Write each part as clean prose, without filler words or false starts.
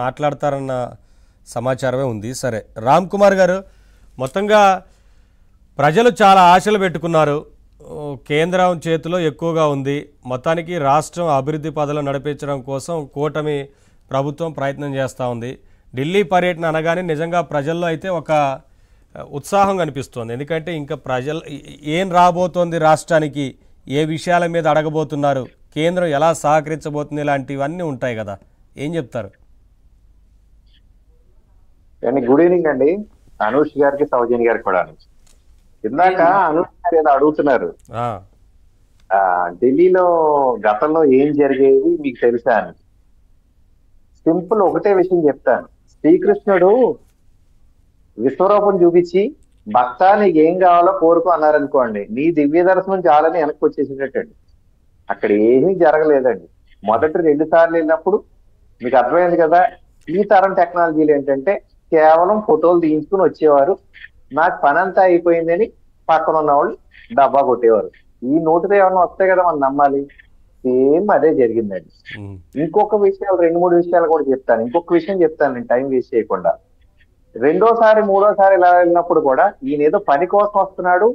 మాట్లాడతారన్న సమాచారమే ఉంది. సరే, రామ్ కుమార్ గారు, మొత్తంగా ప్రజలు చాలా ఆశలు పెట్టుకున్నారు. కేంద్రం చేతిలో ఎక్కువగా ఉంది. మొత్తానికి రాష్ట్రం అభివృద్ధి పథంలో నడిపించడం కోసం కూటమి ప్రభుత్వం ప్రయత్నం చేస్తూ ఉంది. ఢిల్లీ పర్యటన అనగానే నిజంగా ప్రజల్లో అయితే ఒక ఉత్సాహం కనిపిస్తోంది. ఎందుకంటే ఇంకా ప్రజలు ఏం రాబోతోంది, రాష్ట్రానికి ఏ విషయాల మీద అడగబోతున్నారు, కేంద్రం ఎలా సహకరించబోతుంది, ఇలాంటివన్నీ ఉంటాయి కదా. ఏం చెప్తారు? గుడ్ ఈవినింగ్ అండి, అనూష్ గారికి, సౌజన్య గారికి కూడా. ఇందాక అనూష్ గారు ఏదో అడుగుతున్నారు, ఢిల్లీలో గతంలో ఏం జరిగేది మీకు తెలుసా అని. సింపుల్ ఒకటే విషయం చెప్తాను. శ్రీకృష్ణుడు విశ్వరూపం చూపించి భక్త నీకు ఏం కావాలో కోరుకో అన్నారనుకోండి, నీ దివ్య దర్శనం చాలని వెనక్కి వచ్చేసినట్టండి. అక్కడ ఏమీ జరగలేదండి. మొదటి 2 సార్లు వెళ్ళినప్పుడు మీకు అర్థమైంది కదా. ఈ తరం టెక్నాలజీలు ఏంటంటే కేవలం ఫోటోలు తీయించుకుని వచ్చేవారు, నాకు పని అంతా అయిపోయిందని పక్కన ఉన్న వాళ్ళు డబ్బా కొట్టేవారు. ఈ నోటితో ఏమన్నా వస్తాయి కదా మనం నమ్మాలి. సేమ్ అదే జరిగిందండి. ఇంకొక విషయాలు 2-3 విషయాలు కూడా చెప్తాను. ఇంకొక విషయం చెప్తాను నేను టైం వేస్ట్ చేయకుండా. 2వ సారి 3వ సారి ఇలా వెళ్ళినప్పుడు కూడా ఈయన ఏదో పని కోసం వస్తున్నాడు,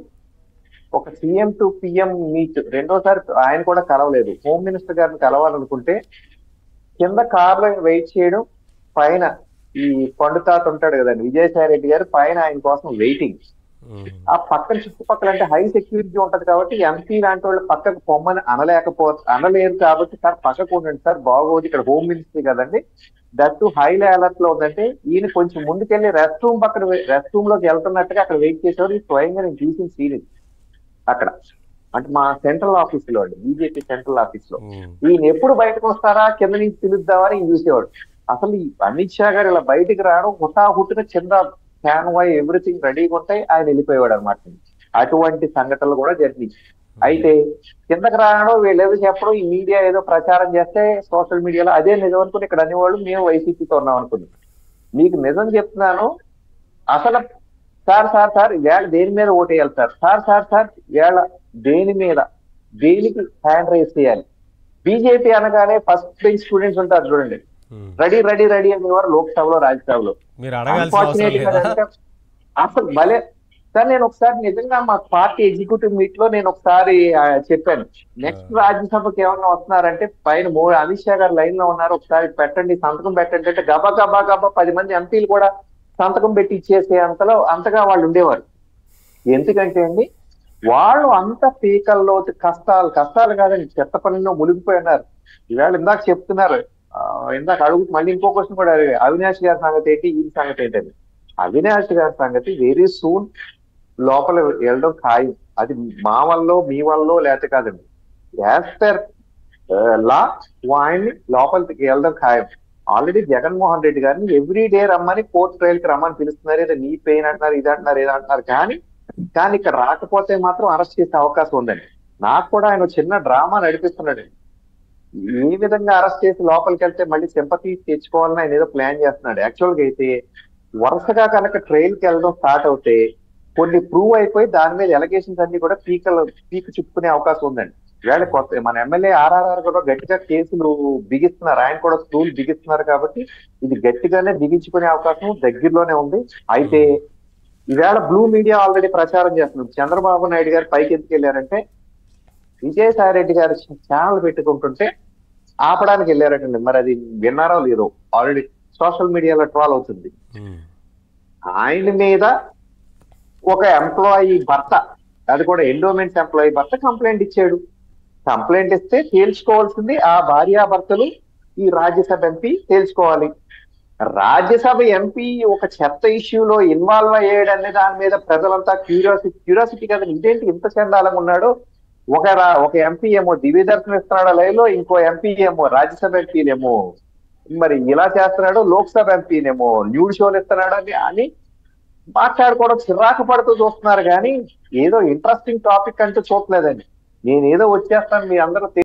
ఒక సీఎం టు పిఎం మీట్. 2వ సారి ఆయన కూడా కలవలేదు. హోమ్ మినిస్టర్ గారిని కలవాలనుకుంటే కింద కార్లో వెయిట్ చేయడం, పైన ఈ పండుతాత ఉంటాడు కదండి విజయసాయి రెడ్డి గారు, పైన ఆయన కోసం వెయిటింగ్. ఆ పక్కన చుట్టుపక్కల అంటే హై సెక్యూరిటీ ఉంటది కాబట్టి ఎంపీ లాంటి వాళ్ళు పక్కకు పొమ్మని అనలేరు కాబట్టి, సార్ పక్కకు ఉండండి సార్ బాగోదు, ఇక్కడ హోమ్ మినిస్ట్రీ కదండి, దట్టు హై అలర్ట్ లో ఉందంటే ఈయన కొంచెం ముందుకెళ్ళి రెస్ట్ రూమ్ లోకి వెళ్తున్నట్టుగా అక్కడ వెయిట్ చేసేవారు. ఈ స్వయంగా నేను చూసిన సీరియస్ అక్కడ, అంటే మా సెంట్రల్ ఆఫీస్ లో అండి, బీజేపీ సెంట్రల్ ఆఫీస్ లో. ఈయన ఎప్పుడు బయటకు వస్తారా కింద నుంచి పిలుద్దామని ఈయన చూసేవాడు. అసలు ఈ అమిత్ షా గారు ఇలా బయటికి రావడం హుటాహుటిన కింద ఫ్యాన్ వాయ్ ఎవ్రీథింగ్ రెడీగా ఉంటాయి, ఆయన వెళ్ళిపోయేవాడు అనమాట. అటువంటి సంఘటనలు కూడా జరిగింది. అయితే కిందకి రావడం వీళ్ళేదో చెప్పడం, ఈ మీడియా ఏదో ప్రచారం చేస్తే సోషల్ మీడియాలో అదే నిజం అనుకుని ఇక్కడ అనేవాళ్ళు మేము వైసీపీతో ఉన్నాం అనుకుని. మీకు నిజం చెప్తున్నాను. అసలు సార్ వేళ దేని మీద ఓటేయాలి సార్ వేళ దేని మీద దేనికి హ్యాండ్ రైజ్ చేయాలి. బీజేపీ అనగానే ఫస్ట్ బెంచ్ స్టూడెంట్స్ ఉంటారు చూడండి, రెడీ అనేవారు లోక్సభలో రాజ్యసభలో. అసలు భలే సార్. నేను ఒకసారి నిజంగా మా పార్టీ ఎగ్జిక్యూటివ్ మీట్ లో నేను ఒకసారి చెప్పాను, నెక్స్ట్ రాజ్యసభకి ఏమన్నా వస్తున్నారంటే పైన అమిత్ షా గారు లైన్ లో ఉన్నారు, ఒకసారి పెట్టండి సంతకం పెట్టండి అంటే గబా 10 మంది ఎంపీలు కూడా సంతకం పెట్టి ఇచ్చేసే అంతగా వాళ్ళు ఉండేవారు. ఎందుకంటే అండి వాళ్ళు అంత పీకల్లో కష్టాలు కాదండి, చెత్త పనిలో మునిగిపోయి ఉన్నారు. ఈవేళ ఇందాక చెప్తున్నారు, ఇందాక మళ్ళీ ఇంకో క్వశ్చన్ కూడా అడిగారు, అవినాష్ గారి సంగతి ఏంటి, ఈ సంగతి ఏంటని. అవినాష్ గారి సంగతి వెరీ సూన్ లోపల వెళ్ళడం ఖాయం. అది మా వల్ల మీ వల్ల లేకపోతే కాదండి, యాజ్ పర్ లా ఆయన్ని లోపలికి వెళ్ళడం ఖాయం. ఆల్రెడీ జగన్మోహన్ రెడ్డి గారిని ఎవ్రీ డే రమ్మని కోర్టు ట్రయల్ కి రమ్మని పిలుస్తున్నారు. ఏదో నీ పెయిన్ అంటున్నారు, ఇది అంటున్నారు, ఏదో అంటున్నారు. కానీ ఇక్కడ రాకపోతే మాత్రం అరెస్ట్ చేసే అవకాశం ఉందండి. నాకు కూడా ఆయన చిన్న డ్రామా నడిపిస్తున్నాడు. ఏ విధంగా అరెస్ట్ చేసి లోపలికి వెళ్తే మళ్ళీ సింపతి తెచ్చుకోవాలని ఆయన ఏదో ప్లాన్ చేస్తున్నాడు. యాక్చువల్ గా అయితే వరుసగా కనుక ట్రయల్ కి వెళ్ళడం స్టార్ట్ అవుతే కొన్ని ప్రూవ్ అయిపోయి దాని మీద ఎలిగేషన్స్ అన్ని కూడా పీక చుట్టుకునే అవకాశం ఉందండి. వేళ కొత్త మన ఎమ్మెల్యే ఆర్ఆర్ఆర్ కూడా గట్టిగా కేసులు బిగిస్తున్నారు, ఆయన కూడా స్టూల్ బిగిస్తున్నారు. కాబట్టి ఇది గట్టిగానే బిగించుకునే అవకాశం దగ్గరలోనే ఉంది. అయితే ఈవేళ బ్లూ మీడియా ఆల్రెడీ ప్రచారం చేస్తున్నారు. చంద్రబాబు నాయుడు గారు పైకి ఎందుకు వెళ్ళారంటే విజయసాయి రెడ్డి గారు ఛానల్ పెట్టుకుంటుంటే ఆపడానికి వెళ్ళారటండి. మరి అది విన్నారో లేదో, ఆల్రెడీ సోషల్ మీడియాలో ట్రోల్ అవుతుంది. ఆయన మీద ఒక ఎంప్లాయీ భర్త, అది కూడా ఎండోమెంట్స్ ఎంప్లాయీ భర్త కంప్లైంట్ ఇచ్చాడు. కంప్లైంట్ ఇస్తే తేల్చుకోవాల్సింది ఆ భార్యాభర్తలు, ఈ రాజ్యసభ ఎంపీ తేల్చుకోవాలి. రాజ్యసభ ఎంపీ ఒక చెత్త ఇష్యూలో ఇన్వాల్వ్ అయ్యాడనే దాని మీద ప్రజలంతా క్యూరియాసిటీ కదా, ఇదేంటి ఇంత చండాలంగా ఉన్నాడో. ఒక ఎంపీ ఏమో దివ్య దర్శనం ఇస్తున్నాడు లైవ్లో, ఇంకో ఎంపీ ఏమో రాజ్యసభ ఎంపీనేమో మరి ఇలా చేస్తున్నాడు, లోక్సభ ఎంపీనేమో న్యూడ్ షోలు ఇస్తున్నాడు అని మాట్లాడుకోవడం చిరాకు పడుతూ చూస్తున్నారు. కానీ ఏదో ఇంట్రెస్టింగ్ టాపిక్ అంటూ చూడలేదండి. నేనేదో వచ్చేస్తాను మీ అందరూ